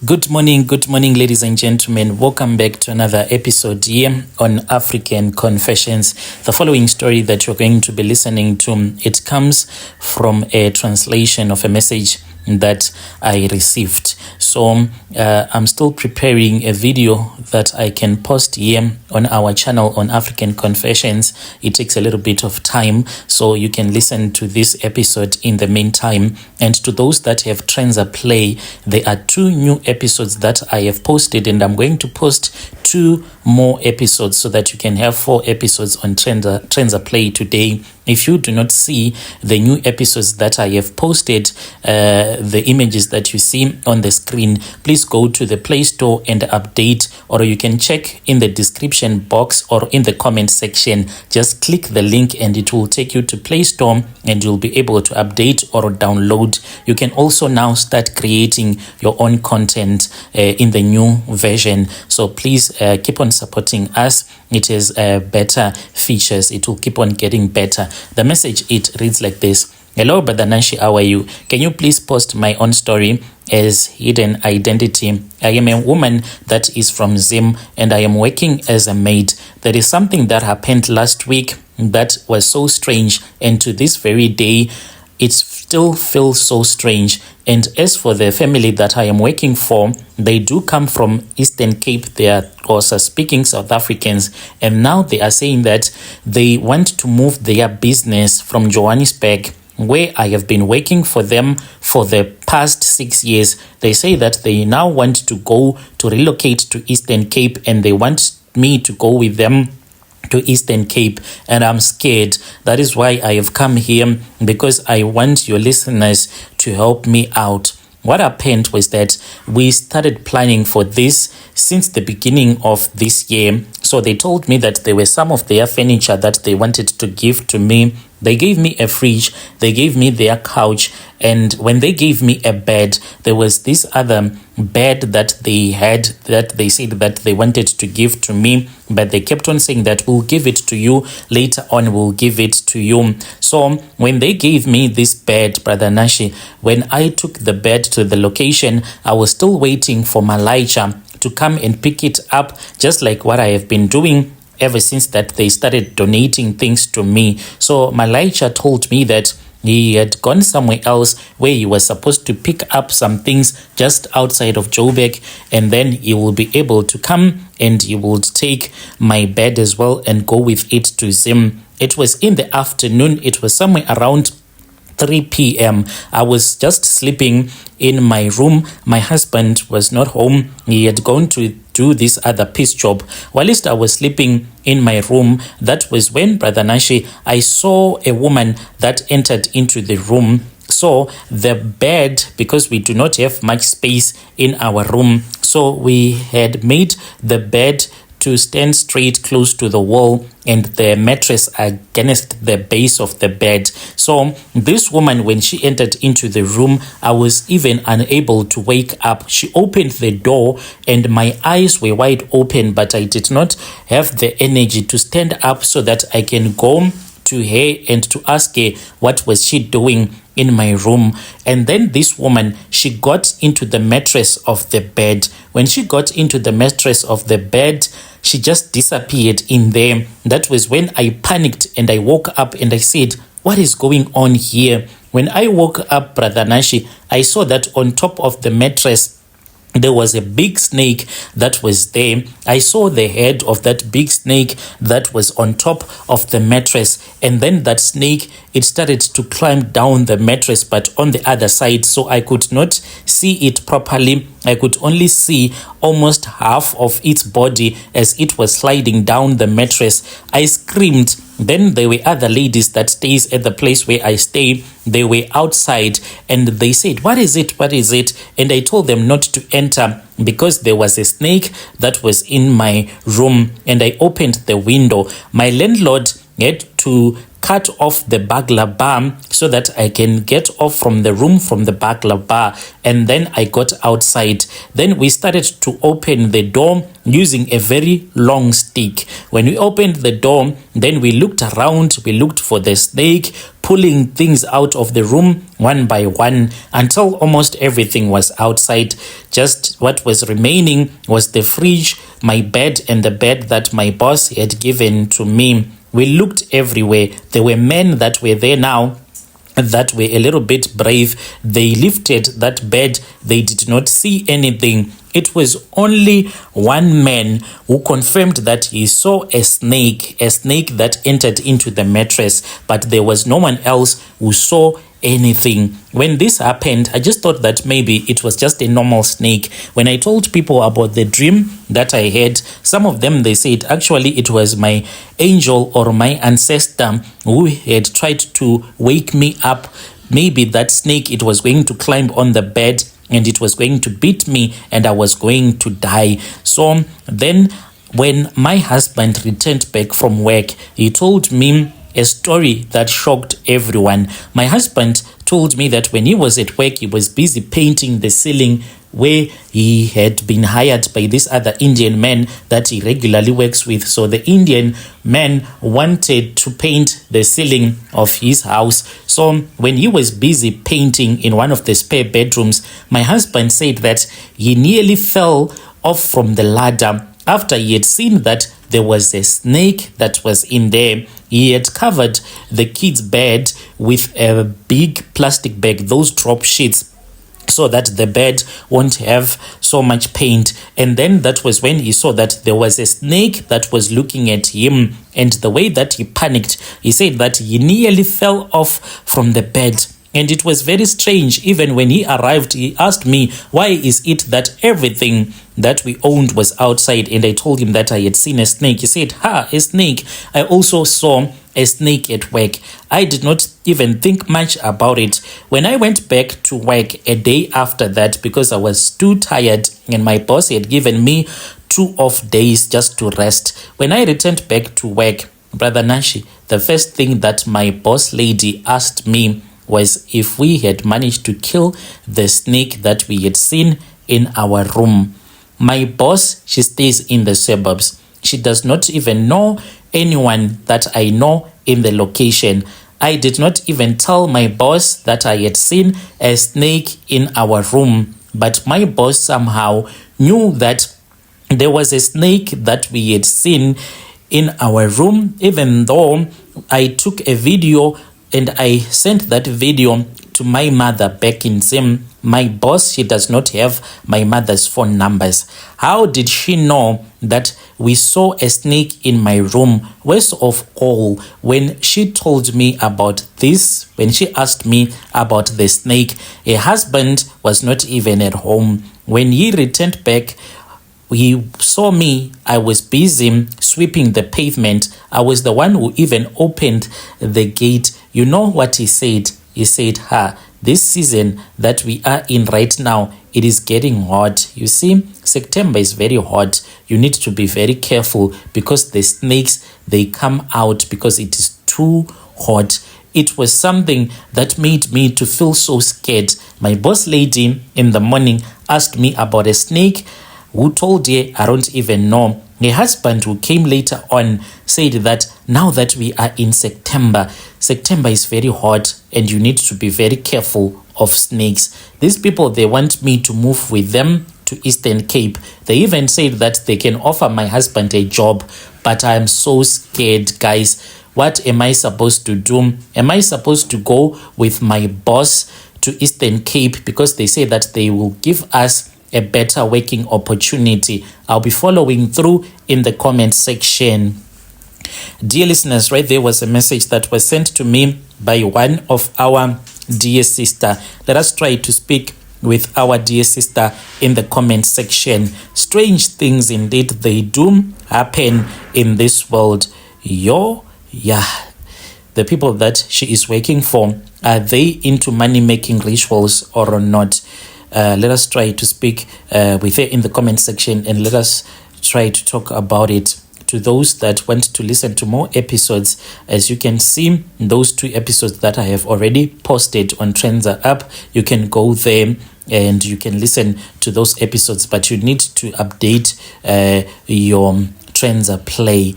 Good morning, ladies and gentlemen. Welcome back to another episode here on African Confessions. The following story that you're going to be listening to, it comes from a translation of a message that I received. So I'm still preparing a video that I can post here on our channel on African Confessions. It takes a little bit of time, so you can listen to this episode in the meantime. And to those that have TRENDZA Play, there are 2 new episodes that I have posted, and I'm going to post 2 more episodes so that you can have 4 episodes on TRENDZA Play today. If you do not see the new episodes that I have posted, the images that you see on the screen, please go to the Play Store and update, or you can check in the description box or in the comment section. Just click the link and it will take you to Play Store and you'll be able to update or download. You can also now start creating your own content in the new version. So please keep on supporting us. It has better features. It will keep on getting better. The message, it reads like this. Hello, Brother Nanshi, how are you? Can you please post my own story as hidden identity? I am a woman that is from Zim and I am working as a maid. There is something that happened last week that was so strange, and to this very day, it still feels so strange. And as for the family that I am working for, they do come from Eastern Cape. They are also speaking South Africans, and now they are saying that they want to move their business from Johannesburg, where I have been working for them for the past 6 years. They say that they now want to relocate to Eastern Cape, and they want me to go with them to Eastern Cape, and I'm scared. That is why I have come here, because I want your listeners to help me out. What happened was that we started planning for this since the beginning of this year. So they told me that there were some of their furniture that they wanted to give to me. They gave me a fridge, they gave me their couch, and when they gave me a bed, there was this other bed that they had that they said that they wanted to give to me, but they kept on saying that we'll give it to you later on, we'll give it to you. So when they gave me this bed, Brother Nashi, when I took the bed to the location, I was still waiting for Malaicha to come and pick it up, just like what I have been doing ever since that they started donating things to me. So Malaicha told me that he had gone somewhere else where he was supposed to pick up some things just outside of Joburg, and then he will be able to come and he would take my bed as well and go with it to Zim. It was in the afternoon. It was somewhere around 3 p.m. I was just sleeping in my room. My husband was not home. He had gone to do this other piece job. Whilst I was sleeping in my room, that was when, Brother Nashi, I saw a woman that entered into the room. So the bed, because we do not have much space in our room, so we had made the bed to stand straight close to the wall and the mattress against the base of the bed. So this woman, when she entered into the room, I was even unable to wake up. She opened the door and my eyes were wide open, but I did not have the energy to stand up so that I can go to her and to ask her what was she doing in my room. And then this woman, she got into the mattress of the bed. When she got into the mattress of the bed, she just disappeared in there. That was when I panicked and I woke up and I said, what is going on here? When I woke up, Brother Nashi, I saw that on top of the mattress there was a big snake that was there. I saw the head of that big snake that was on top of the mattress, and then that snake, it started to climb down the mattress but on the other side, so I could not see it properly. I could only see almost half of its body as it was sliding down the mattress. I screamed. Then there were other ladies that stays at the place where I stay. They were outside and they said, what is it? What is it? And I told them not to enter because there was a snake that was in my room, and I opened the window. My landlord had to cut off the burglar bar so that I can get off from the room from the burglar bar, and then I got outside. Then we started to open the door using a very long stick. When we opened the door, then we looked around, we looked for the snake, pulling things out of the room one by one until almost everything was outside. Just what was remaining was the fridge, my bed, and the bed that my boss had given to me. We looked everywhere. There were men that were there now that were a little bit brave. They lifted that bed. They did not see anything. It was only one man who confirmed that he saw a snake that entered into the mattress, but there was no one else who saw anything. When this happened, I just thought that maybe it was just a normal snake. When I told people about the dream that I had, some of them, they said actually it was my angel or my ancestor who had tried to wake me up. Maybe that snake, it was going to climb on the bed and it was going to beat me and I was going to die. So then when my husband returned back from work, he told me a story that shocked everyone. My husband told me that when he was at work, he was busy painting the ceiling where he had been hired by this other Indian man that he regularly works with. So the Indian man wanted to paint the ceiling of his house. So when he was busy painting in one of the spare bedrooms, my husband said that he nearly fell off from the ladder after he had seen that there was a snake that was in there. He had covered the kid's bed with a big plastic bag, those drop sheets, so that the bed won't have so much paint. And then that was when he saw that there was a snake that was looking at him. And the way that he panicked, he said that he nearly fell off from the bed. And it was very strange. Even when he arrived, he asked me, why is it that everything that we owned was outside? And I told him that I had seen a snake. He said, a snake. I also saw a snake at work. I did not even think much about it. When I went back to work a day after that, because I was too tired and my boss had given me 2 off days just to rest. When I returned back to work, Brother Nashi, the first thing that my boss lady asked me was if we had managed to kill the snake that we had seen in our room. My boss, she stays in the suburbs. She does not even know anyone that I know in the location. I did not even tell my boss that I had seen a snake in our room, but my boss somehow knew that there was a snake that we had seen in our room, even though I took a video and I sent that video to my mother back in Zim. My boss, she does not have my mother's phone numbers. How did she know that we saw a snake in my room? Worst of all, when she told me about this, when she asked me about the snake, her husband was not even at home. When he returned back, he saw me. I was busy sweeping the pavement. I was the one who even opened the gate. You know what he said? He said, this season that we are in right now, it is getting hot. You see, September is very hot. You need to be very careful because the snakes, they come out because it is too hot. It was something that made me to feel so scared. My boss lady in the morning asked me about a snake. Who told her? I don't even know. Her husband, who came later on, said that now that we are in September is very hot and you need to be very careful of snakes. These people, they want me to move with them to Eastern Cape. They even said that they can offer my husband a job, but I am so scared, guys. What am I supposed to do? Am I supposed to go with my boss to Eastern Cape because they say that they will give us a better working opportunity? I'll be following through in the comment section. Dear listeners, right there was a message that was sent to me by one of our dear sister. Let us try to speak with our dear sister in the comment section. Strange things indeed, they do happen in this world. The people that she is working for, are they into money-making rituals or not? Let us try to speak with her in the comment section and let us try to talk about it. To those that want to listen to more episodes, as you can see, those 2 episodes that I have already posted on TRENDZA app, you can go there and you can listen to those episodes, but you need to update your TRENDZA play.